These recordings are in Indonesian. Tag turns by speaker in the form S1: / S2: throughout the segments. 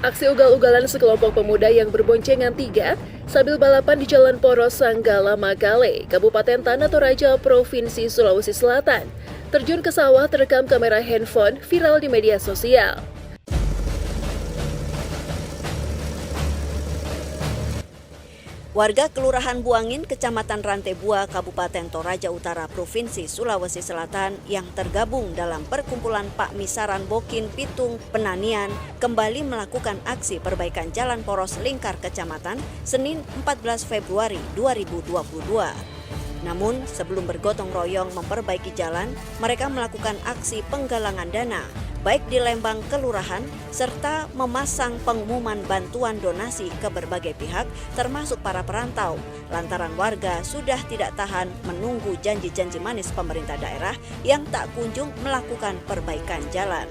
S1: Aksi ugal-ugalan sekelompok pemuda yang berboncengan tiga sambil balapan di Jalan Poros Sanggala Makale, Kabupaten Tanah Toraja, Provinsi Sulawesi Selatan. Terjun ke sawah terekam kamera handphone viral di media sosial.
S2: Warga Kelurahan Buangin, Kecamatan Rantebua, Kabupaten Toraja Utara, Provinsi Sulawesi Selatan yang tergabung dalam perkumpulan Pak Misaran Bokin Pitung Penanian kembali melakukan aksi perbaikan jalan poros lingkar kecamatan Senin 14 Februari 2022. Namun, sebelum bergotong royong memperbaiki jalan, mereka melakukan aksi penggalangan dana, baik di Lembang Kelurahan, serta memasang pengumuman bantuan donasi ke berbagai pihak, termasuk para perantau, lantaran warga sudah tidak tahan menunggu janji-janji manis pemerintah daerah yang tak kunjung melakukan perbaikan jalan.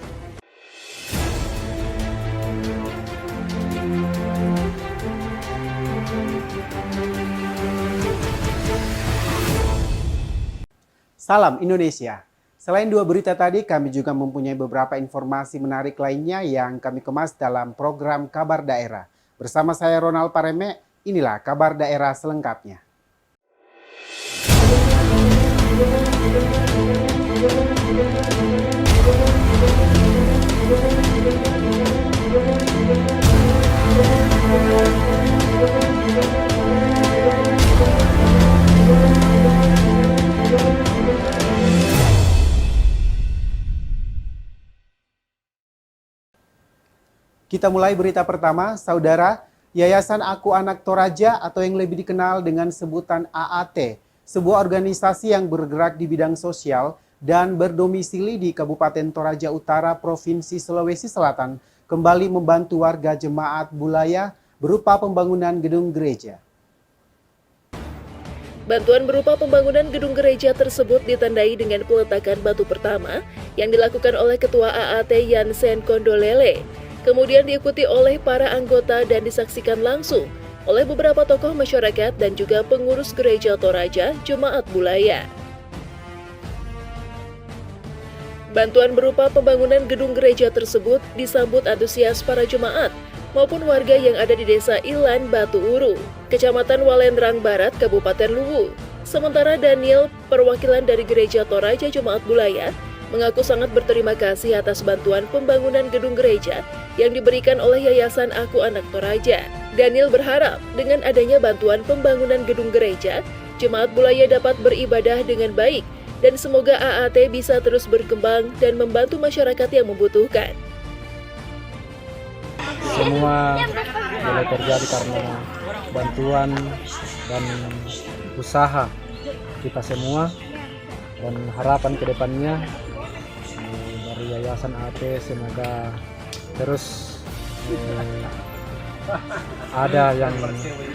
S3: Salam Indonesia. Selain dua berita tadi, kami juga mempunyai beberapa informasi menarik lainnya yang kami kemas dalam program Kabar Daerah. Bersama saya Ronald Pareme, inilah Kabar Daerah selengkapnya. Kita mulai berita pertama, Saudara. Yayasan Aku Anak Toraja atau yang lebih dikenal dengan sebutan AAT, sebuah organisasi yang bergerak di bidang sosial dan berdomisili di Kabupaten Toraja Utara, Provinsi Sulawesi Selatan, kembali membantu warga jemaat Bulaya berupa pembangunan gedung gereja.
S1: Bantuan berupa pembangunan gedung gereja tersebut ditandai dengan peletakan batu pertama yang dilakukan oleh Ketua AAT Yansen Kondolele. Kemudian diikuti oleh para anggota dan disaksikan langsung oleh beberapa tokoh masyarakat dan juga pengurus gereja Toraja Jemaat Bulaya. Bantuan berupa pembangunan gedung gereja tersebut disambut antusias para jemaat maupun warga yang ada di Desa Ilan Batu Uru, Kecamatan Walendrang Barat, Kabupaten Luwu. Sementara Daniel, perwakilan dari gereja Toraja Jemaat Bulaya, mengaku sangat berterima kasih atas bantuan pembangunan gedung gereja yang diberikan oleh Yayasan Aku Anak Toraja. Daniel berharap dengan adanya bantuan pembangunan gedung gereja, jemaat Bulaya dapat beribadah dengan baik dan semoga AAT bisa terus berkembang dan membantu masyarakat yang membutuhkan.
S4: Semua boleh terjadi karena bantuan dan usaha kita semua, dan harapan ke depannya dari Yayasan AAT semoga terus ada yang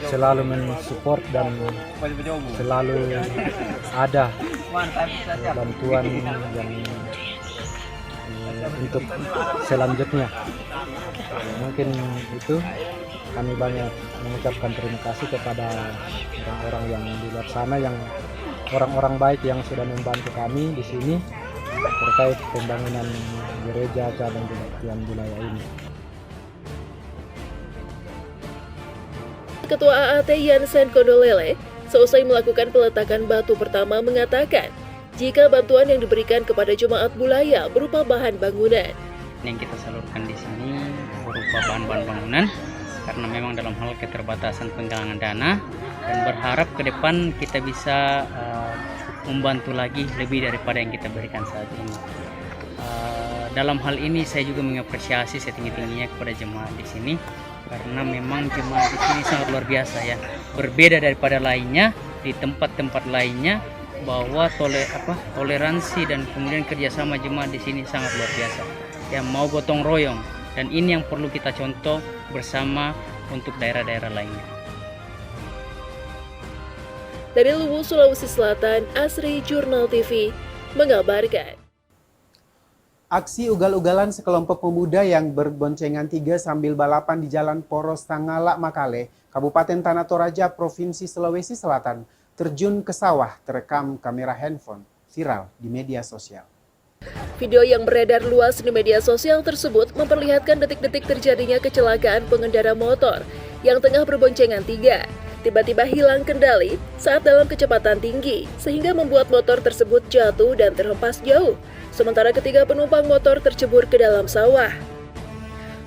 S4: selalu mensupport dan selalu ada bantuan yang untuk selanjutnya. Mungkin itu kami banyak mengucapkan terima kasih kepada orang-orang yang di luar sana, yang orang-orang baik yang sudah membantu kami di sini terkait pembangunan gereja cabang Kebaktian Bulaya ini.
S1: Ketua AAT Yansen Kondolele seusai melakukan peletakan batu pertama mengatakan jika bantuan yang diberikan kepada jemaat Bulaya berupa bahan bangunan.
S5: Yang kita salurkan di sini berupa bahan-bahan bangunan karena memang dalam hal keterbatasan penggalangan dana, dan berharap ke depan kita bisa membantu lagi lebih daripada yang kita berikan saat ini. Dalam hal ini saya juga mengapresiasi setinggi-tingginya kepada jemaat di sini karena memang jemaat di sini sangat luar biasa ya, berbeda daripada lainnya di tempat-tempat lainnya, bahwa toleransi dan kemudian kerjasama jemaat di sini sangat luar biasa yang mau gotong royong, dan ini yang perlu kita contoh bersama untuk daerah-daerah lainnya.
S1: Dari Luwu, Sulawesi Selatan, Asri Jurnal TV mengabarkan.
S3: Aksi ugal-ugalan sekelompok pemuda yang berboncengan tiga sambil balapan di Jalan Poros Sanggala Makale, Kabupaten Tanah Toraja, Provinsi Sulawesi Selatan, terjun ke sawah terekam kamera handphone viral di media sosial.
S1: Video yang beredar luas di media sosial tersebut memperlihatkan detik-detik terjadinya kecelakaan pengendara motor yang tengah berboncengan tiga. Tiba-tiba hilang kendali saat dalam kecepatan tinggi, sehingga membuat motor tersebut jatuh dan terhempas jauh. Sementara ketiga penumpang motor tercebur ke dalam sawah.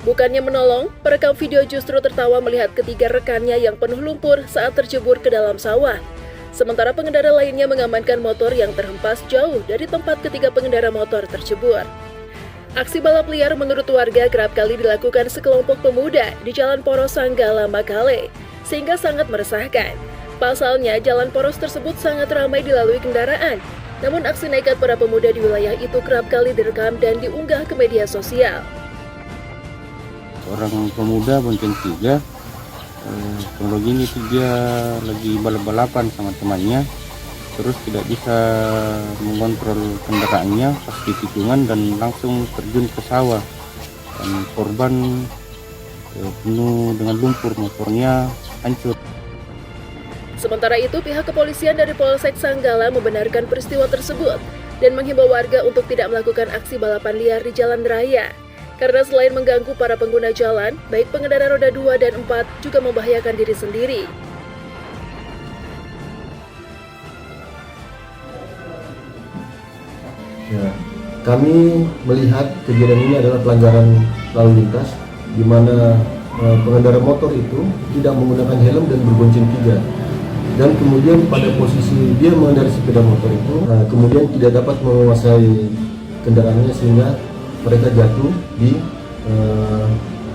S1: Bukannya menolong, perekam video justru tertawa melihat ketiga rekannya yang penuh lumpur saat tercebur ke dalam sawah. Sementara pengendara lainnya mengamankan motor yang terhempas jauh dari tempat ketiga pengendara motor tercebur. Aksi balap liar menurut warga kerap kali dilakukan sekelompok pemuda di Jalan Poros Sanggala, Makale, sehingga sangat meresahkan. Pasalnya, jalan poros tersebut sangat ramai dilalui kendaraan. Namun aksi nekat para pemuda di wilayah itu kerap kali direkam dan diunggah ke media sosial.
S6: Orang pemuda bonceng tiga, kalau gini tuh dia lagi balap-balapan sama temannya, terus tidak bisa mengontrol kendaraannya pas di tikungan dan langsung terjun ke sawah. Dan korban penuh dengan lumpur, motornya hancur.
S1: Sementara itu, pihak kepolisian dari Polsek Sanggala membenarkan peristiwa tersebut dan menghimbau warga untuk tidak melakukan aksi balapan liar di jalan raya. Karena selain mengganggu para pengguna jalan, baik pengendara roda 2 dan 4 juga membahayakan diri sendiri.
S7: Ya, kami melihat kejadian ini adalah pelanggaran lalu lintas, di mana pengendara motor itu tidak menggunakan helm dan berbonceng tiga. Dan kemudian pada posisi dia mengendarai sepeda motor itu, kemudian tidak dapat menguasai kendaraannya sehingga mereka jatuh di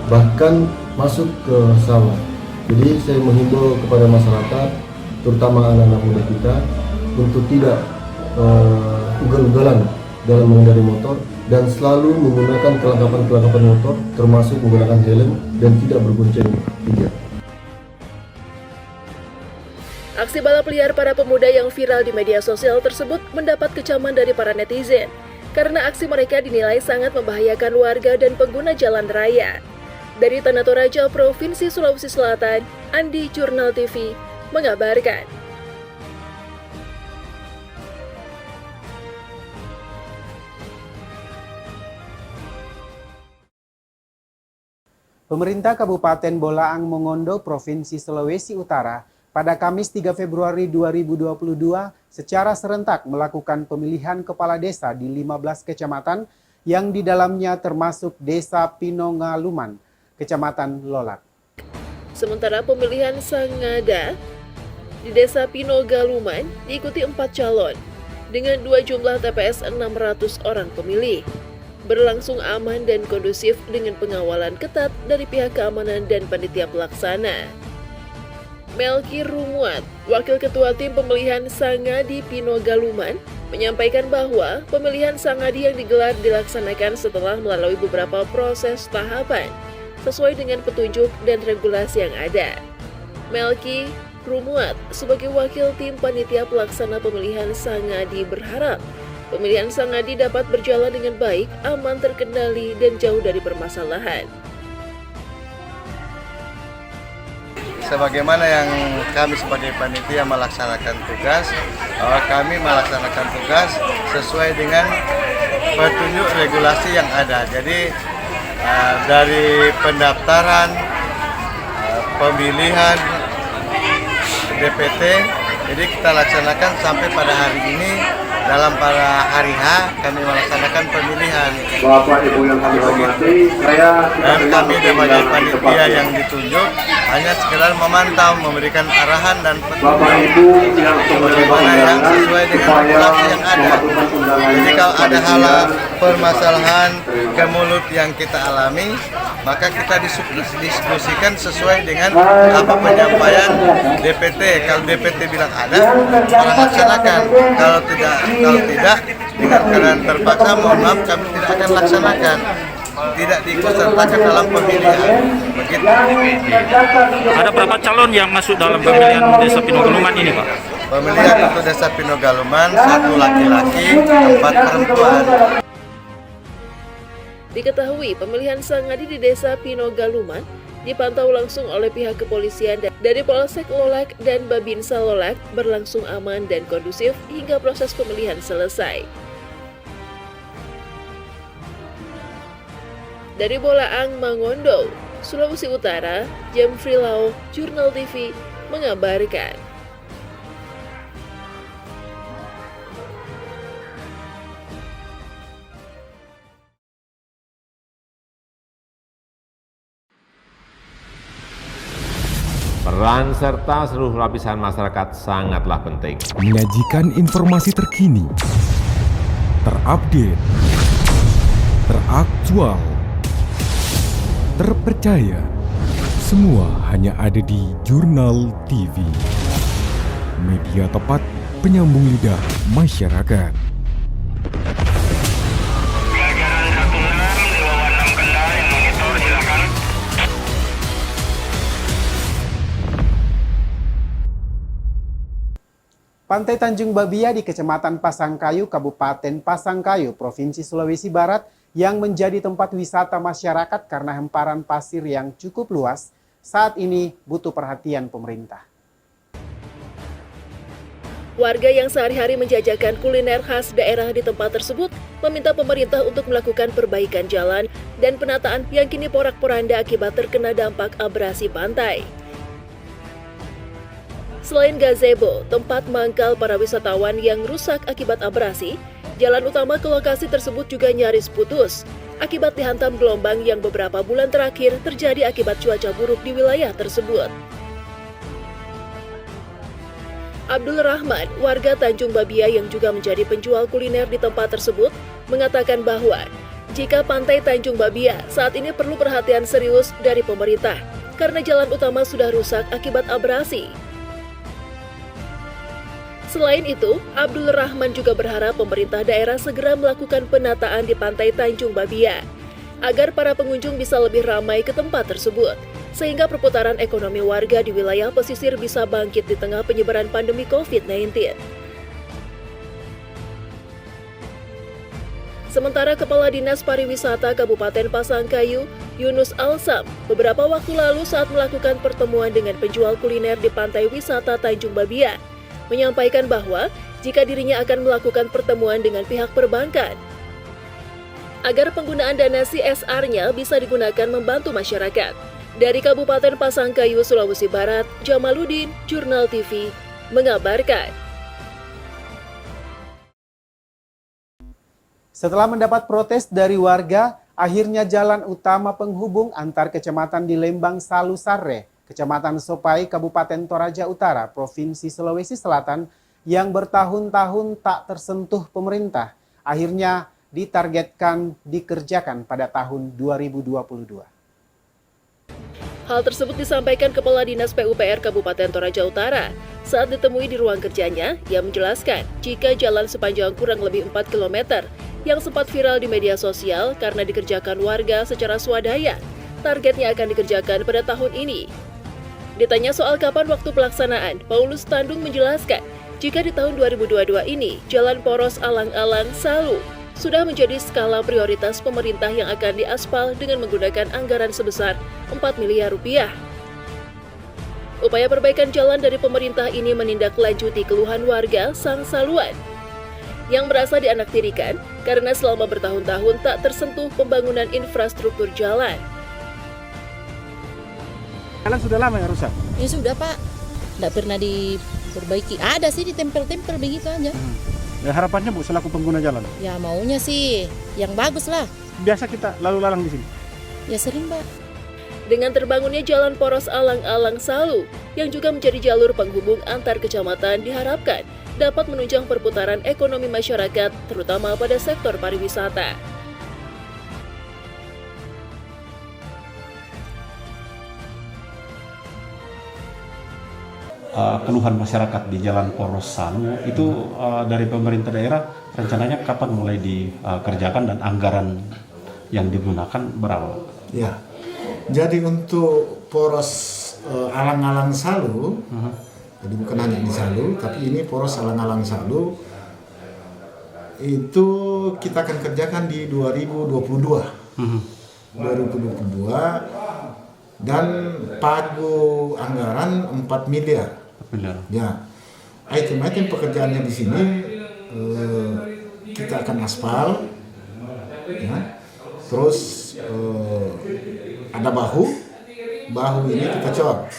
S7: bahkan masuk ke sawah. Jadi saya menghimbau kepada masyarakat, terutama anak-anak muda kita, untuk tidak ugal-ugalan dalam mengendarai motor dan selalu menggunakan kelengkapan motor, termasuk menggunakan helm dan tidak berbonceng tiga.
S1: Aksi balap liar para pemuda yang viral di media sosial tersebut mendapat kecaman dari para netizen karena aksi mereka dinilai sangat membahayakan warga dan pengguna jalan raya. Dari Tanah Toraja, Provinsi Sulawesi Selatan, Andi Jurnal TV mengabarkan.
S3: Pemerintah Kabupaten Bolaang Mongondo, Provinsi Sulawesi Utara, pada Kamis 3 Februari 2022 secara serentak melakukan pemilihan kepala desa di 15 kecamatan yang di dalamnya termasuk Desa Pinongaluman, Kecamatan Lolak.
S1: Sementara pemilihan Sangada di Desa Pinongaluman diikuti 4 calon dengan 2 jumlah TPS 600 orang pemilih. Berlangsung aman dan kondusif dengan pengawalan ketat dari pihak keamanan dan panitia pelaksana. Melki Rumuat, Wakil Ketua Tim Pemilihan Sangadi Pinongaluman, menyampaikan bahwa pemilihan Sangadi yang digelar dilaksanakan setelah melalui beberapa proses tahapan sesuai dengan petunjuk dan regulasi yang ada. Melki Rumuat, sebagai Wakil Tim Panitia Pelaksana Pemilihan Sangadi berharap pemilihan Sangadi dapat berjalan dengan baik, aman, terkendali, dan jauh dari permasalahan.
S8: Sebagaimana yang kami sebagai panitia melaksanakan tugas, kami melaksanakan tugas sesuai dengan petunjuk regulasi yang ada. Jadi dari pendaftaran, pemilihan DPT, jadi kita laksanakan sampai pada hari ini. Dalam para hari H kami melaksanakan pemilihan.
S9: Bapak Ibu yang kami hormati,
S8: dan kami sebagai panitia yang ditunjuk hanya sekedar memantau, memberikan arahan dan petunjuk bagaimana yang sesuai dengan regulasi yang ada. Jadi kalau ada hal permasalahan ke mulut yang kita alami, maka kita diskusikan sesuai dengan apa penyampaian DPT. Kalau DPT bilang ada, orang laksanakan. Kalau tidak, dengan keadaan terpaksa, mohon maaf, kami tidak akan laksanakan. Tidak diikutsertakan dalam pemilihan. Begitu.
S10: Ada berapa calon yang masuk dalam pemilihan Desa Pinongaluman ini, Pak?
S8: Pemilihan untuk Desa Pinongaluman, 1 laki-laki, 4 perempuan.
S1: Diketahui pemilihan Sangadi di Desa Pinongaluman dipantau langsung oleh pihak kepolisian dari Polsek Lolak dan Babinsa Lolak, berlangsung aman dan kondusif hingga proses pemilihan selesai. Dari Bolaang, Mangondo, Sulawesi Utara, Jemfri Lau, Jurnal TV mengabarkan.
S11: Peran serta seluruh lapisan masyarakat sangatlah penting.
S12: Menyajikan informasi terkini, terupdate, teraktual, terpercaya. Semua hanya ada di Jurnal TV. Media tepat penyambung lidah masyarakat.
S3: Pantai Tanjung Babia di Kecamatan Pasangkayu, Kabupaten Pasangkayu, Provinsi Sulawesi Barat yang menjadi tempat wisata masyarakat karena hamparan pasir yang cukup luas, saat ini butuh perhatian pemerintah.
S1: Warga yang sehari-hari menjajakan kuliner khas daerah di tempat tersebut meminta pemerintah untuk melakukan perbaikan jalan dan penataan yang kini porak-poranda akibat terkena dampak abrasi pantai. Selain gazebo, tempat mangkal para wisatawan yang rusak akibat abrasi, jalan utama ke lokasi tersebut juga nyaris putus akibat dihantam gelombang yang beberapa bulan terakhir terjadi akibat cuaca buruk di wilayah tersebut. Abdul Rahman, warga Tanjung Babia yang juga menjadi penjual kuliner di tempat tersebut, mengatakan bahwa jika pantai Tanjung Babia saat ini perlu perhatian serius dari pemerintah karena jalan utama sudah rusak akibat abrasi. Selain itu, Abdul Rahman juga berharap pemerintah daerah segera melakukan penataan di pantai Tanjung Babia agar para pengunjung bisa lebih ramai ke tempat tersebut, sehingga perputaran ekonomi warga di wilayah pesisir bisa bangkit di tengah penyebaran pandemi COVID-19. Sementara Kepala Dinas Pariwisata Kabupaten Pasangkayu, Yunus Alsam, beberapa waktu lalu saat melakukan pertemuan dengan penjual kuliner di pantai wisata Tanjung Babia, menyampaikan bahwa jika dirinya akan melakukan pertemuan dengan pihak perbankan agar penggunaan dana CSR-nya bisa digunakan membantu masyarakat. Dari Kabupaten Pasangkayu, Sulawesi Barat, Jamaluddin, Jurnal TV, mengabarkan.
S3: Setelah mendapat protes dari warga, akhirnya jalan utama penghubung antar kecamatan di Lembang Salu Sarre, Kecamatan Sopai, Kabupaten Toraja Utara, Provinsi Sulawesi Selatan yang bertahun-tahun tak tersentuh pemerintah, akhirnya ditargetkan dikerjakan pada tahun 2022.
S1: Hal tersebut disampaikan Kepala Dinas PUPR Kabupaten Toraja Utara saat ditemui di ruang kerjanya. Ia menjelaskan jika jalan sepanjang kurang lebih 4 km yang sempat viral di media sosial karena dikerjakan warga secara swadaya, targetnya akan dikerjakan pada tahun ini. Ditanya soal kapan waktu pelaksanaan, Paulus Tandung menjelaskan jika di tahun 2022 ini Jalan Poros Alang-Alang Salu sudah menjadi skala prioritas pemerintah yang akan diaspal dengan menggunakan anggaran sebesar 4 miliar rupiah. Upaya perbaikan jalan dari pemerintah ini menindaklanjuti keluhan warga Sang Saluan yang merasa dianaktirikan karena selama bertahun-tahun tak tersentuh pembangunan infrastruktur jalan.
S13: Jalan sudah lama ya rusak?
S14: Ya sudah Pak, tidak pernah diperbaiki. Ada sih ditempel-tempel begitu aja.
S13: Ya, harapannya Bu selaku pengguna jalan?
S14: Ya maunya sih yang bagus lah.
S13: Biasa kita lalu lalang di sini?
S14: Ya sering Pak.
S1: Dengan terbangunnya Jalan Poros Alang-Alang Salu yang juga menjadi jalur penghubung antar kecamatan diharapkan dapat menunjang perputaran ekonomi masyarakat terutama pada sektor pariwisata.
S15: Keluhan masyarakat di Jalan Poros Salu itu dari pemerintah daerah rencananya kapan mulai dikerjakan dan anggaran yang digunakan berapa?
S16: Ya, jadi untuk Poros Alang-Alang Salu, jadi bukan hanya di Salu, tapi ini Poros Alang-Alang Salu itu kita akan kerjakan di 2022. 2022 dan pagu anggaran 4 miliar. Ya, item-item pekerjaannya di sini kita akan aspal, ya. Terus ada bahu ini kita cor.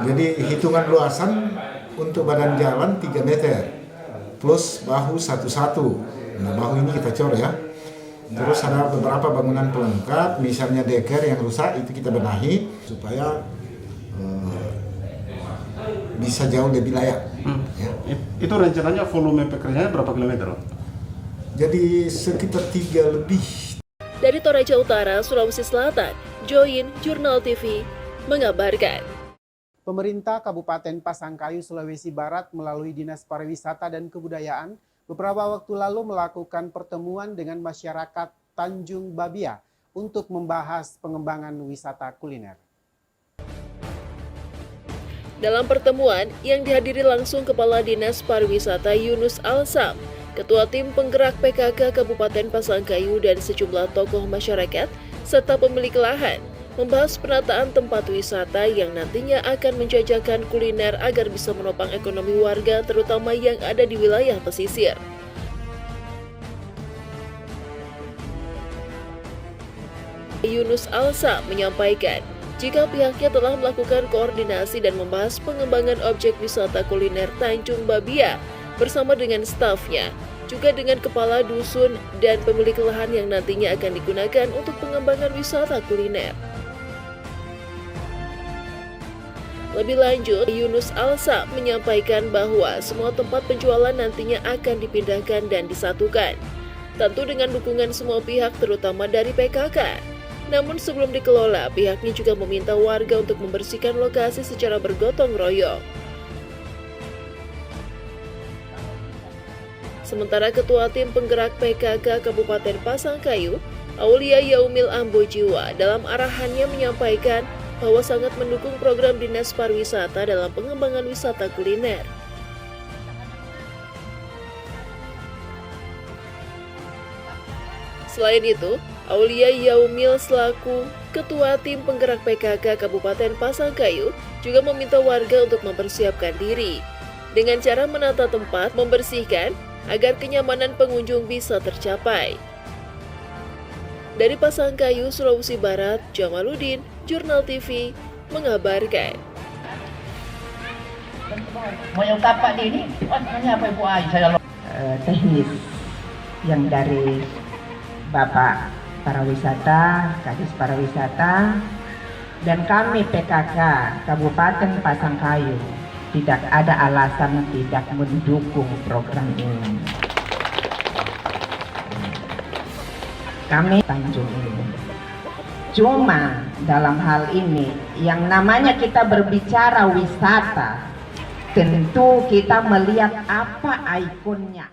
S16: Jadi hitungan luasan untuk badan jalan 3 meter plus bahu 1,1. Nah, bahu ini kita cor ya. Terus ada beberapa bangunan pelengkap, misalnya deker yang rusak itu kita benahi supaya bisa jauh lebih layak. Ya.
S15: Itu rencananya volume pekerjaannya berapa kilometer?
S16: Jadi sekitar 3 lebih.
S1: Dari Toraja Utara, Sulawesi Selatan, Join Jurnal TV mengabarkan.
S3: Pemerintah Kabupaten Pasangkayu, Sulawesi Barat melalui Dinas Pariwisata dan Kebudayaan beberapa waktu lalu melakukan pertemuan dengan masyarakat Tanjung Babia untuk membahas pengembangan wisata kuliner.
S1: Dalam pertemuan yang dihadiri langsung Kepala Dinas Pariwisata Yunus Alsam, Ketua Tim Penggerak PKK Kabupaten Pasangkayu dan sejumlah tokoh masyarakat serta pemilik lahan membahas penataan tempat wisata yang nantinya akan menjajakan kuliner agar bisa menopang ekonomi warga terutama yang ada di wilayah pesisir. Yunus Alsa menyampaikan, jika pihaknya telah melakukan koordinasi dan membahas pengembangan objek wisata kuliner Tanjung Babia bersama dengan stafnya, juga dengan kepala dusun dan pemilik lahan yang nantinya akan digunakan untuk pengembangan wisata kuliner. Lebih lanjut, Yunus Alsa menyampaikan bahwa semua tempat penjualan nantinya akan dipindahkan dan disatukan, tentu dengan dukungan semua pihak terutama dari PKK. Namun sebelum dikelola, pihaknya juga meminta warga untuk membersihkan lokasi secara bergotong royong. Sementara Ketua Tim Penggerak PKK Kabupaten Pasangkayu, Aulia Yaumil Ambojiwa, dalam arahannya menyampaikan bahwa sangat mendukung program Dinas Pariwisata dalam pengembangan wisata kuliner. Selain itu, Aulia Yaumil selaku Ketua Tim Penggerak PKK Kabupaten Pasangkayu juga meminta warga untuk mempersiapkan diri dengan cara menata tempat, membersihkan agar kenyamanan pengunjung bisa tercapai. Dari Pasangkayu, Sulawesi Barat, Jamaludin, Jurnal TV mengabarkan.
S17: Mau yang tapak di ini, apa Ibu Ayu? Saya teknis yang dari Bapak Pariwisata, Kadis Pariwisata, dan kami PKK Kabupaten Pasangkayu tidak ada alasan tidak mendukung program ini. Kami Tanjung ini. Cuma dalam hal ini yang namanya kita berbicara wisata, tentu kita melihat apa ikonnya.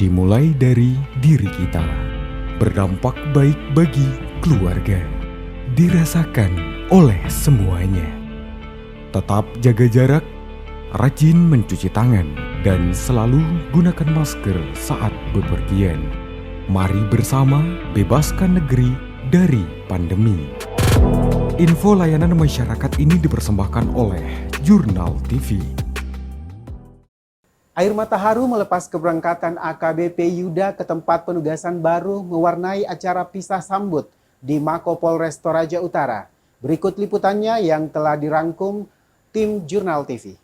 S12: Dimulai dari diri kita, berdampak baik bagi keluarga, dirasakan oleh semuanya. Tetap jaga jarak, rajin mencuci tangan, dan selalu gunakan masker saat bepergian. Mari bersama bebaskan negeri dari pandemi. Info layanan masyarakat ini dipersembahkan oleh Jurnal TV.
S3: Air mata haru melepas keberangkatan AKBP Yuda ke tempat penugasan baru mewarnai acara pisah sambut di Mako Polres Toraja Utara. Berikut liputannya yang telah dirangkum tim Jurnal TV.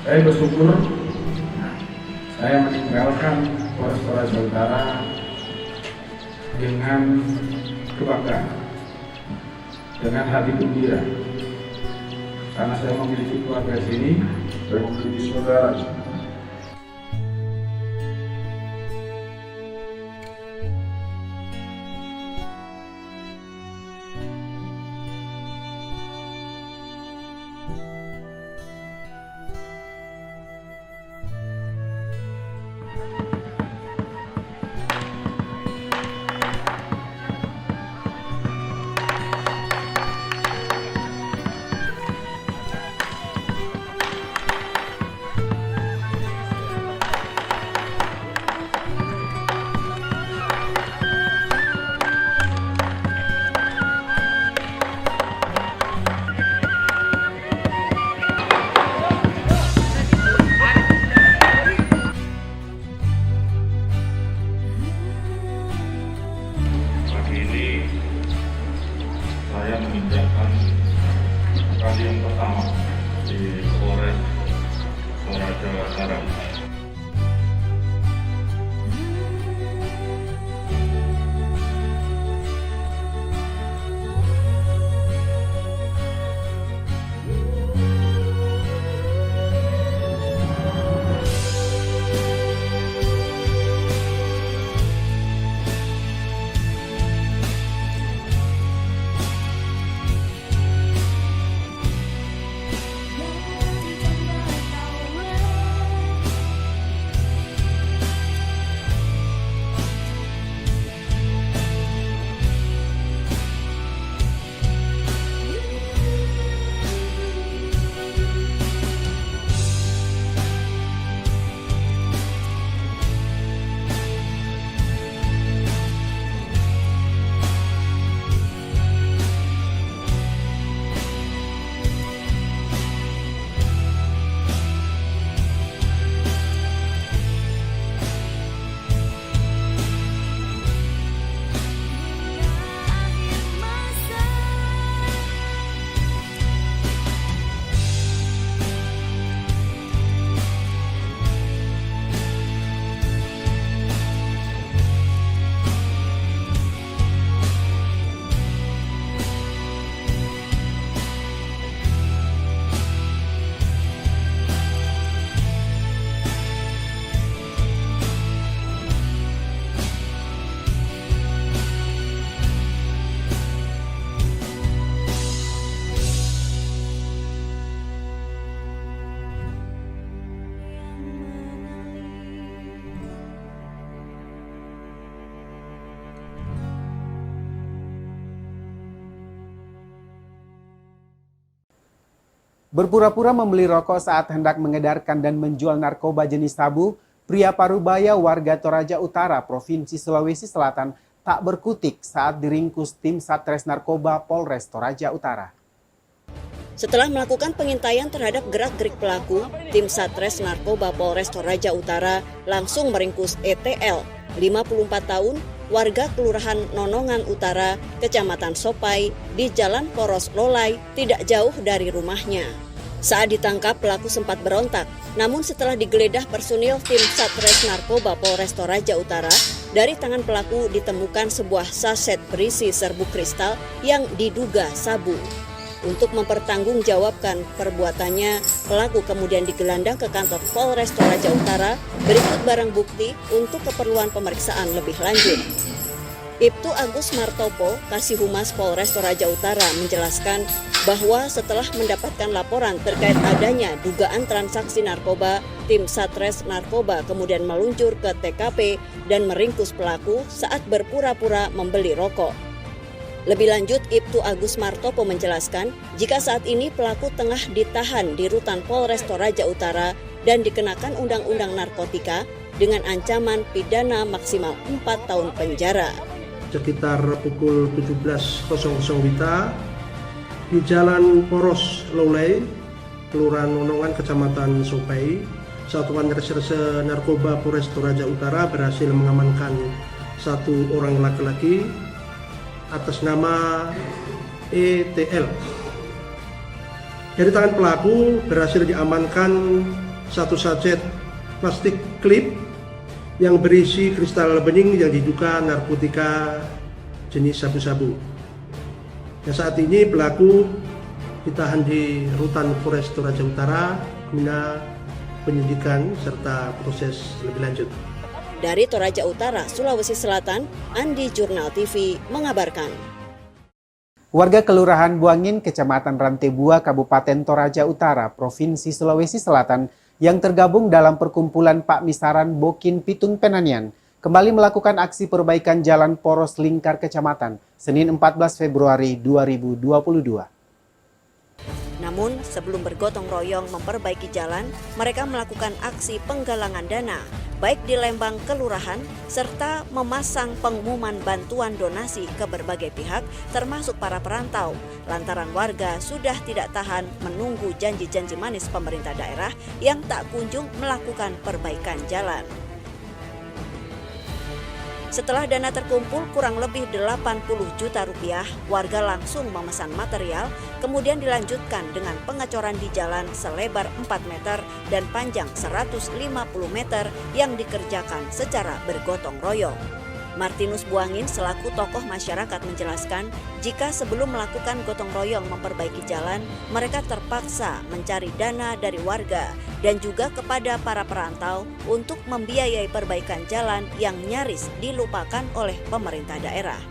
S18: Saya bersyukur saya meninggalkan Polres Toraja Utara dengan kebanggaan, dengan hati gembira, karena saya memiliki keluarga sini, saya memiliki saudara.
S10: Saya menginjakkan kali yang pertama di Polres Toraja Utara.
S3: Berpura-pura membeli rokok saat hendak mengedarkan dan menjual narkoba jenis sabu, pria Parubaya warga Toraja Utara, Provinsi Sulawesi Selatan tak berkutik saat diringkus tim Satres Narkoba Polres Toraja Utara.
S2: Setelah melakukan pengintaian terhadap gerak-gerik pelaku, tim Satres Narkoba Polres Toraja Utara langsung meringkus ETL, 54 tahun, warga Kelurahan Nonongan Utara, Kecamatan Sopai, di Jalan Poros Lolai, tidak jauh dari rumahnya. Saat ditangkap, pelaku sempat berontak, namun setelah digeledah personil tim Satres Narkoba Polres Toraja Utara, dari tangan pelaku ditemukan sebuah saset berisi serbuk kristal yang diduga sabu. Untuk mempertanggungjawabkan perbuatannya, pelaku kemudian digelandang ke kantor Polres Toraja Utara berikut barang bukti untuk keperluan pemeriksaan lebih lanjut. Ibtu Agus Martopo, Kasih Humas Polres Toraja Utara menjelaskan bahwa setelah mendapatkan laporan terkait adanya dugaan transaksi narkoba, tim Satres Narkoba kemudian meluncur ke TKP dan meringkus pelaku saat berpura-pura membeli rokok. Lebih lanjut, Ibtu Agus Martopo menjelaskan jika saat ini pelaku tengah ditahan di rutan Polres Toraja Utara dan dikenakan Undang-Undang Narkotika dengan ancaman pidana maksimal 4 tahun penjara.
S19: Sekitar pukul 17.00 WITA di Jalan Poros Lolai, Kelurahan Nonongan, Kecamatan Sopai, Satuan Reserse Narkoba Polres Toraja Utara berhasil mengamankan satu orang laki-laki atas nama ETL. Dari tangan pelaku berhasil diamankan 1 sachet plastik klip yang berisi kristal bening yang diduga narkotika jenis sabu-sabu. Saat ini pelaku ditahan di Rutan Polres Toraja Utara guna penyidikan serta proses lebih lanjut.
S2: Dari Toraja Utara, Sulawesi Selatan, Andi Jurnal TV mengabarkan.
S3: Warga Kelurahan Buangin, Kecamatan Rantebua, Kabupaten Toraja Utara, Provinsi Sulawesi Selatan yang tergabung dalam perkumpulan Pak Misaran Bokin Pitung Penanian kembali melakukan aksi perbaikan jalan poros lingkar kecamatan Senin 14 Februari 2022.
S2: Namun, sebelum bergotong royong memperbaiki jalan, mereka melakukan aksi penggalangan dana, baik di Lembang Kelurahan, serta memasang pengumuman bantuan donasi ke berbagai pihak, termasuk para perantau, lantaran warga sudah tidak tahan menunggu janji-janji manis pemerintah daerah yang tak kunjung melakukan perbaikan jalan. Setelah dana terkumpul kurang lebih 80 juta rupiah, warga langsung memesan material, kemudian dilanjutkan dengan pengecoran di jalan selebar 4 meter dan panjang 150 meter yang dikerjakan secara bergotong royong. Martinus Buangin selaku tokoh masyarakat menjelaskan, jika sebelum melakukan gotong royong memperbaiki jalan, mereka terpaksa mencari dana dari warga dan juga kepada para perantau untuk membiayai perbaikan jalan yang nyaris dilupakan oleh pemerintah daerah.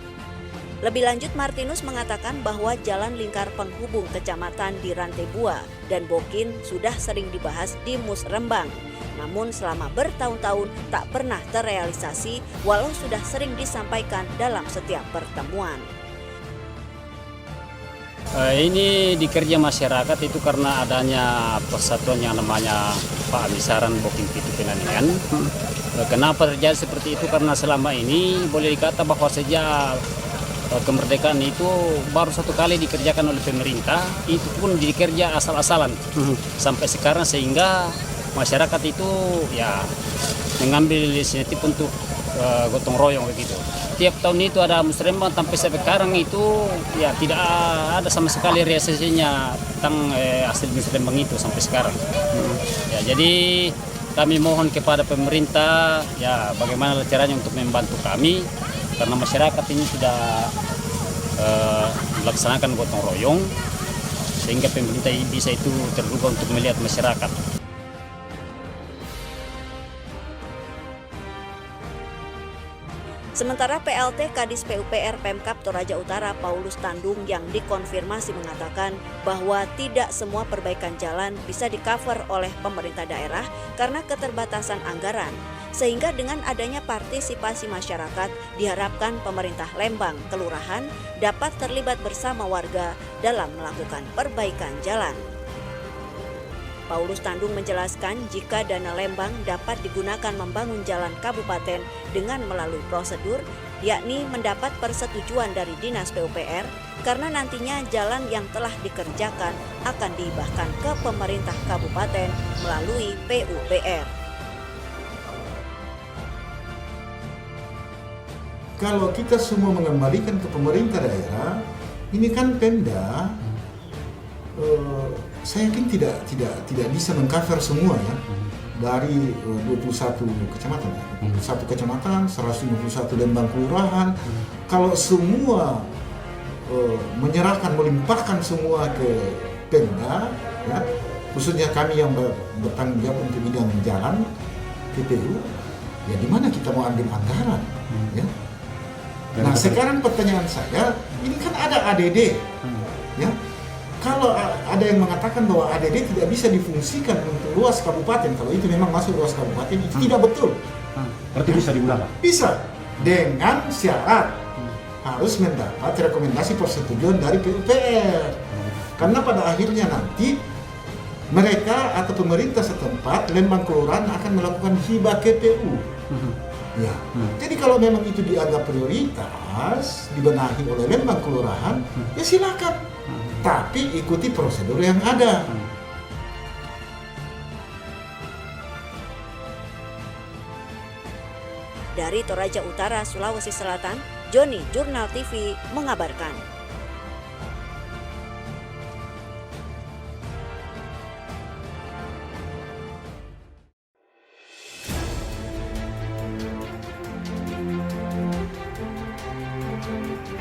S2: Lebih lanjut, Martinus mengatakan bahwa jalan lingkar penghubung kecamatan di Rantebua dan Bokin sudah sering dibahas di Musrembang. Namun selama bertahun-tahun tak pernah terrealisasi walau sudah sering disampaikan dalam setiap pertemuan.
S20: Ini dikerja masyarakat itu karena adanya persatuan yang namanya Pak Misaran Bokin Pitung Penanian. Kenapa terjadi seperti itu? Karena selama ini boleh dikata bahwa sejak kemerdekaan itu baru 1 kali dikerjakan oleh pemerintah, itu pun dikerja asal-asalan sampai sekarang, sehingga masyarakat itu ya mengambil inisiatif untuk gotong royong begitu. Tiap tahun itu ada musrembang, sampai sekarang itu ya tidak ada sama sekali realisasinya tentang hasil musrembang itu sampai sekarang. Ya, jadi kami mohon kepada pemerintah ya bagaimana caranya untuk membantu kami, karena masyarakat ini sudah melaksanakan gotong royong sehingga pemerintah bisa itu terbuka untuk melihat masyarakat.
S2: Sementara PLT Kadis PUPR Pemkab Toraja Utara Paulus Tandung yang dikonfirmasi mengatakan bahwa tidak semua perbaikan jalan bisa di-cover oleh pemerintah daerah karena keterbatasan anggaran. Sehingga dengan adanya partisipasi masyarakat, diharapkan pemerintah Lembang Kelurahan dapat terlibat bersama warga dalam melakukan perbaikan jalan. Paulus Tandung menjelaskan jika dana Lembang dapat digunakan membangun jalan kabupaten dengan melalui prosedur, yakni mendapat persetujuan dari Dinas PUPR, karena nantinya jalan yang telah dikerjakan akan dihibahkan ke pemerintah kabupaten melalui PUPR.
S16: Kalau kita semua mengembalikan ke pemerintah daerah, ini kan Pemda, saya yakin tidak bisa mengcover semua ya, dari 21 kecamatan, 1 kecamatan, 151 Lembang Kelurahan. Kalau semua menyerahkan, melimpahkan semua ke Pemda, ya, khususnya kami yang bertanggung jawab untuk bidang jalan, PPU, ya di mana kita mau ambil anggaran, ya? Nah sekarang pertanyaan saya, ini kan ada ADD, ya. Kalau ada yang mengatakan bahwa ADD tidak bisa difungsikan untuk luas kabupaten, kalau itu memang masuk luas kabupaten, itu tidak betul.
S15: Berarti bisa digunakan?
S16: Bisa, dengan syarat harus mendapat rekomendasi persetujuan dari PUPR. Karena pada akhirnya nanti mereka atau pemerintah setempat, Lembang Kelurahan akan melakukan hibah KPU. Ya, jadi kalau memang itu dianggap prioritas dibenahi oleh Lembang Kelurahan, ya silakan. Tapi ikuti prosedur yang ada.
S2: Dari Toraja Utara, Sulawesi Selatan, Joni Jurnal TV mengabarkan.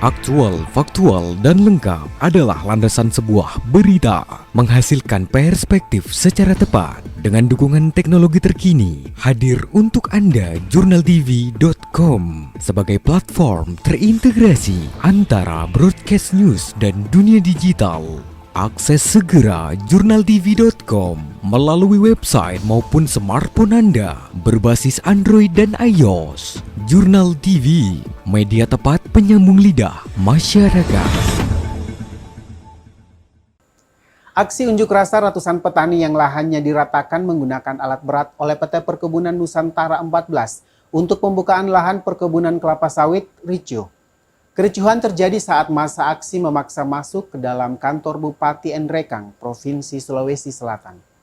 S12: Aktual, faktual, dan lengkap adalah landasan sebuah berita. Menghasilkan perspektif secara tepat dengan dukungan teknologi terkini. Hadir untuk Anda jurnaltv.com sebagai platform terintegrasi antara broadcast news dan dunia digital. Akses segera jurnaltv.com melalui website maupun smartphone Anda berbasis Android dan iOS. Jurnal TV, media tepat penyambung lidah masyarakat.
S3: Aksi unjuk rasa ratusan petani yang lahannya diratakan menggunakan alat berat oleh PT Perkebunan Nusantara 14 untuk pembukaan lahan perkebunan kelapa sawit ricuh. Kericuhan terjadi saat masa aksi memaksa masuk ke dalam kantor Bupati Nrekang, Provinsi Sulawesi Selatan.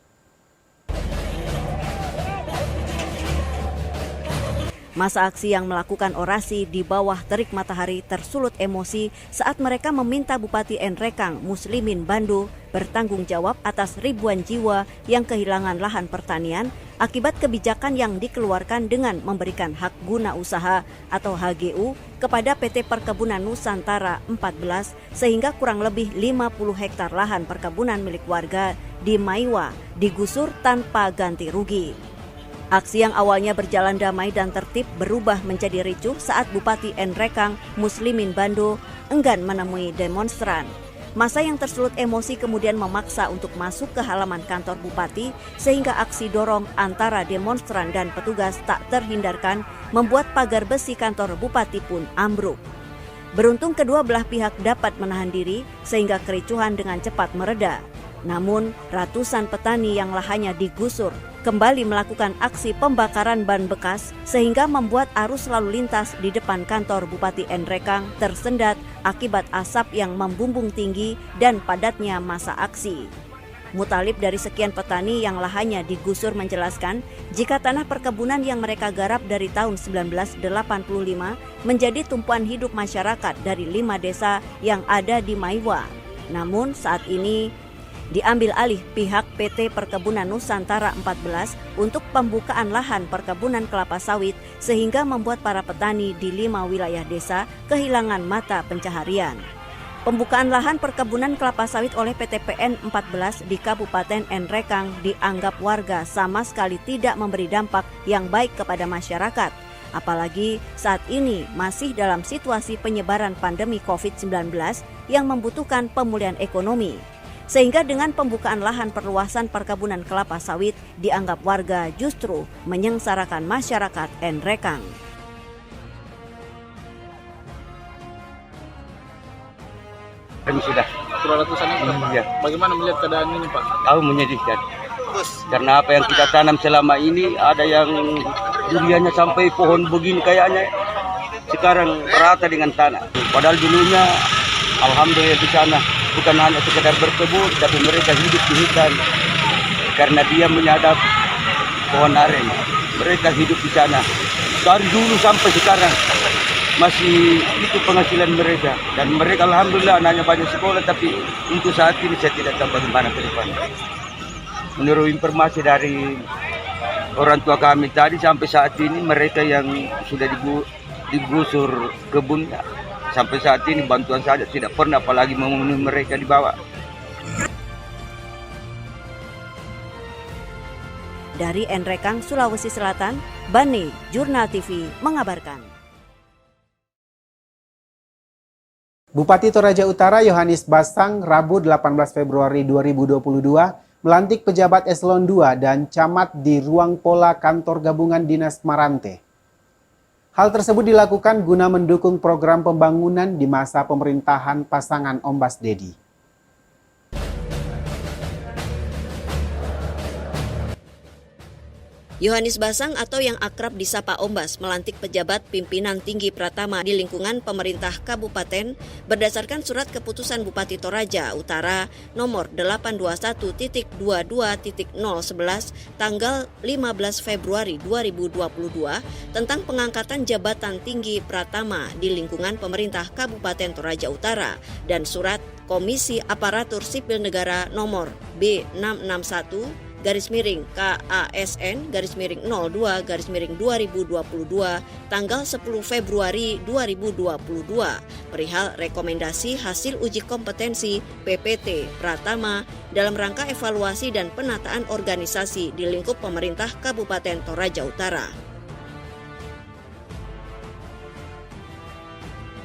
S2: Masa aksi yang melakukan orasi di bawah terik matahari tersulut emosi saat mereka meminta Bupati Nrekang, Muslimin Bando, bertanggung jawab atas ribuan jiwa yang kehilangan lahan pertanian akibat kebijakan yang dikeluarkan dengan memberikan hak guna usaha atau HGU kepada PT Perkebunan Nusantara 14 sehingga kurang lebih 50 hektar lahan perkebunan milik warga di Maiwa digusur tanpa ganti rugi. Aksi yang awalnya berjalan damai dan tertib berubah menjadi ricuh saat Bupati Nrekang, Muslimin Bando, enggan menemui demonstran. Massa yang tersulut emosi kemudian memaksa untuk masuk ke halaman kantor Bupati sehingga aksi dorong antara demonstran dan petugas tak terhindarkan membuat pagar besi kantor Bupati pun ambruk. Beruntung kedua belah pihak dapat menahan diri sehingga kericuhan dengan cepat mereda. Namun ratusan petani yang lahannya digusur kembali melakukan aksi pembakaran ban bekas sehingga membuat arus lalu lintas di depan kantor Bupati Nrekang tersendat akibat asap yang membumbung tinggi dan padatnya massa aksi. Mutalib dari sekian petani yang lahannya digusur menjelaskan jika tanah perkebunan yang mereka garap dari tahun 1985 menjadi tumpuan hidup masyarakat dari 5 desa yang ada di Maiwa. Namun saat ini diambil alih pihak PT Perkebunan Nusantara 14 untuk pembukaan lahan perkebunan kelapa sawit sehingga membuat para petani di 5 wilayah desa kehilangan mata pencaharian. Pembukaan lahan perkebunan kelapa sawit oleh PT PN 14 di Kabupaten Nrekang dianggap warga sama sekali tidak memberi dampak yang baik kepada masyarakat. Apalagi saat ini masih dalam situasi penyebaran pandemi COVID-19 yang membutuhkan pemulihan ekonomi. Sehingga dengan pembukaan lahan perluasan perkebunan kelapa sawit dianggap warga justru menyengsarakan masyarakat Nrekang.
S5: Sudah.
S10: Ratusan hektar, Pak.
S5: Iya.
S10: Bagaimana melihat keadaan ini, Pak?
S5: Tahu menyedihkan. Karena apa yang kita tanam selama ini ada yang duriannya sampai pohon begini kayaknya sekarang rata dengan tanah. Padahal dulunya alhamdulillah di sana bukan hanya sekedar berkebun, tapi mereka hidup di hutan. Karena dia menyadap pohon aren, mereka hidup di sana. Dari dulu sampai sekarang masih itu penghasilan mereka. Dan mereka alhamdulillah anaknya banyak sekolah, tapi untuk saat ini saya tidak tahu bagaimana ke depan. Menurut informasi dari orang tua kami tadi sampai saat ini mereka yang sudah digusur kebunnya. Sampai saat ini bantuan saja tidak pernah, apalagi memenuhi mereka di bawah.
S2: Dari Nrekang, Sulawesi Selatan, Bani, Jurnal TV mengabarkan.
S3: Bupati Toraja Utara Yohanis Basang Rabu 18 Februari 2022 melantik pejabat eselon 2 dan camat di ruang pola kantor gabungan Dinas Marante. Hal tersebut dilakukan guna mendukung program pembangunan di masa pemerintahan pasangan Ombas Dedi.
S2: Yohanis Basang atau yang akrab disapa Ombas melantik pejabat pimpinan tinggi Pratama di lingkungan pemerintah kabupaten berdasarkan surat keputusan Bupati Toraja Utara nomor 821.22.011 tanggal 15 Februari 2022 tentang pengangkatan jabatan tinggi Pratama di lingkungan pemerintah Kabupaten Toraja Utara dan surat Komisi Aparatur Sipil Negara nomor B661 KASN-02-2022 tanggal 10 Februari 2022 perihal rekomendasi hasil uji kompetensi PPT Pratama dalam rangka evaluasi dan penataan organisasi di lingkup pemerintah Kabupaten Toraja Utara.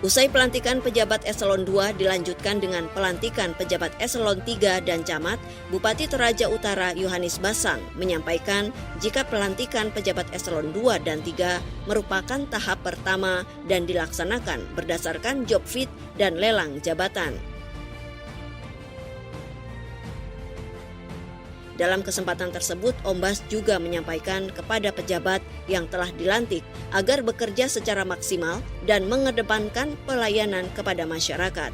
S2: Usai pelantikan pejabat eselon 2 dilanjutkan dengan pelantikan pejabat eselon 3 dan camat, Bupati Toraja Utara Yohanes Basang menyampaikan jika pelantikan pejabat eselon 2 dan 3 merupakan tahap pertama dan dilaksanakan berdasarkan job fit dan lelang jabatan. Dalam kesempatan tersebut, Ombas juga menyampaikan kepada pejabat yang telah dilantik agar bekerja secara maksimal dan mengedepankan pelayanan kepada masyarakat.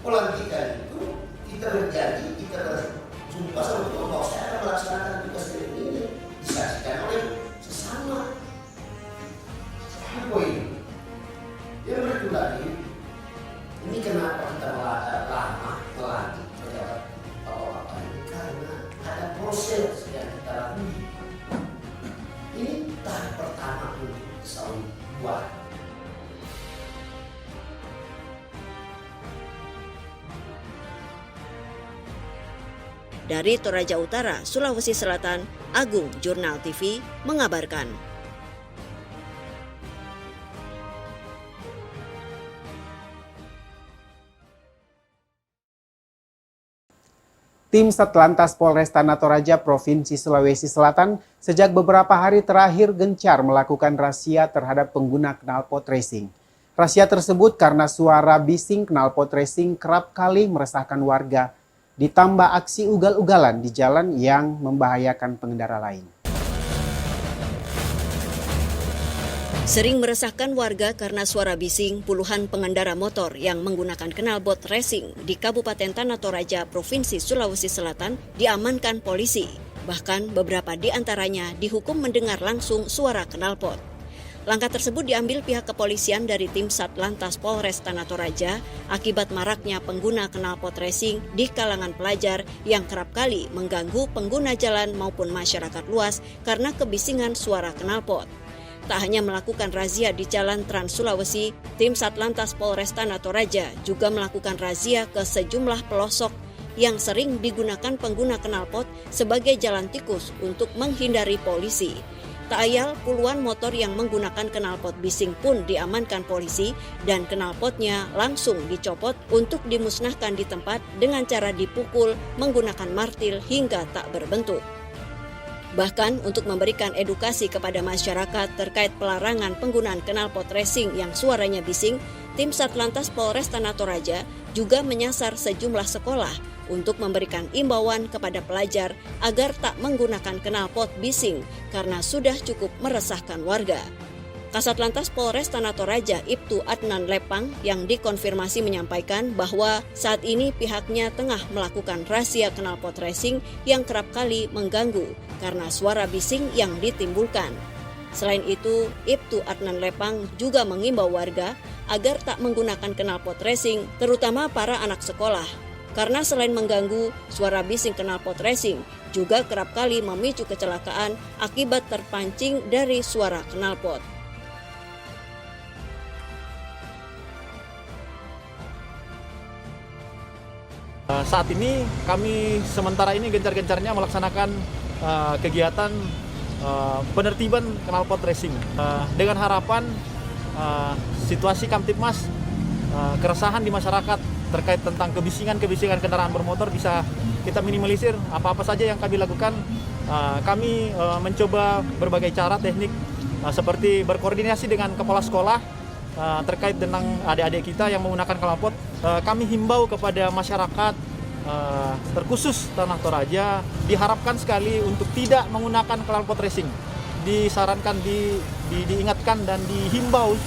S21: Pelantikan itu kita berjanji, kita berjumpa sama Tuhan bahwa saya akan melaksanakan tugas ini disaksikan oleh sesama. Apa ini? Yang berikut lagi, ini kenapa kita lama melantik pejabat bapak-bapak ini? Karena ada proses yang kita lalui. Ini tahap pertama untuk eselon 2.
S2: Dari Toraja Utara, Sulawesi Selatan, Agung Jurnal TV mengabarkan.
S3: Tim Satlantas Polrestana Toraja Provinsi Sulawesi Selatan sejak beberapa hari terakhir gencar melakukan razia terhadap pengguna knalpot racing. Razia tersebut karena suara bising knalpot racing kerap kali meresahkan warga, ditambah aksi ugal-ugalan di jalan yang membahayakan pengendara lain.
S2: Sering meresahkan warga karena suara bising, puluhan pengendara motor yang menggunakan knalpot racing di Kabupaten Tanah Toraja, Provinsi Sulawesi Selatan diamankan polisi. Bahkan beberapa di antaranya dihukum mendengar langsung suara knalpot. Langkah tersebut diambil pihak kepolisian dari tim Satlantas Polres Tanah Toraja akibat maraknya pengguna knalpot racing di kalangan pelajar yang kerap kali mengganggu pengguna jalan maupun masyarakat luas karena kebisingan suara knalpot. Tak hanya melakukan razia di Jalan Trans Sulawesi, tim Satlantas Polres Tanah Toraja juga melakukan razia ke sejumlah pelosok yang sering digunakan pengguna knalpot sebagai jalan tikus untuk menghindari polisi. Tak ayal, puluhan motor yang menggunakan knalpot bising pun diamankan polisi dan knalpotnya langsung dicopot untuk dimusnahkan di tempat dengan cara dipukul menggunakan martil hingga tak berbentuk. Bahkan untuk memberikan edukasi kepada masyarakat terkait pelarangan penggunaan knalpot racing yang suaranya bising, tim Satlantas Polres Tanah Toraja juga menyasar sejumlah sekolah untuk memberikan imbauan kepada pelajar agar tak menggunakan knalpot bising karena sudah cukup meresahkan warga. Kasat Lantas Polres Tanah Toraja Ibtu Adnan Lepang yang dikonfirmasi menyampaikan bahwa saat ini pihaknya tengah melakukan razia knalpot racing yang kerap kali mengganggu karena suara bising yang ditimbulkan. Selain itu, Ibtu Adnan Lepang juga mengimbau warga agar tak menggunakan knalpot racing, terutama para anak sekolah. Karena selain mengganggu, suara bising knalpot racing juga kerap kali memicu kecelakaan akibat terpancing dari suara knalpot.
S10: Saat ini kami sementara ini gencar-gencarnya melaksanakan kegiatan penertiban knalpot racing dengan harapan situasi Kamtibmas keresahan di masyarakat terkait tentang kebisingan kendaraan bermotor bisa kita minimalisir. Apa-apa saja yang kami lakukan, kami mencoba berbagai cara teknik seperti berkoordinasi dengan kepala sekolah terkait dengan adik-adik kita yang menggunakan knalpot. Kami himbau kepada masyarakat terkhusus Tanah Toraja diharapkan sekali untuk tidak menggunakan knalpot racing. Disarankan, diingatkan dan dihimbau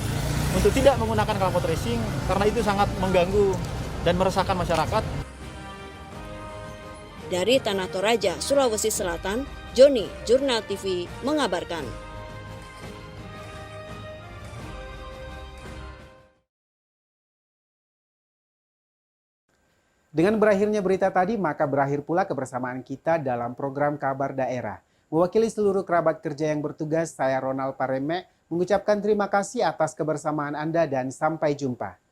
S10: untuk tidak menggunakan knalpot racing karena itu sangat mengganggu dan meresahkan masyarakat.
S2: Dari Tanah Toraja, Sulawesi Selatan, Joni, Jurnal TV, mengabarkan.
S3: Dengan berakhirnya berita tadi, maka berakhir pula kebersamaan kita dalam program Kabar Daerah. Mewakili seluruh kerabat kerja yang bertugas, saya Ronald Pareme mengucapkan terima kasih atas kebersamaan Anda dan sampai jumpa.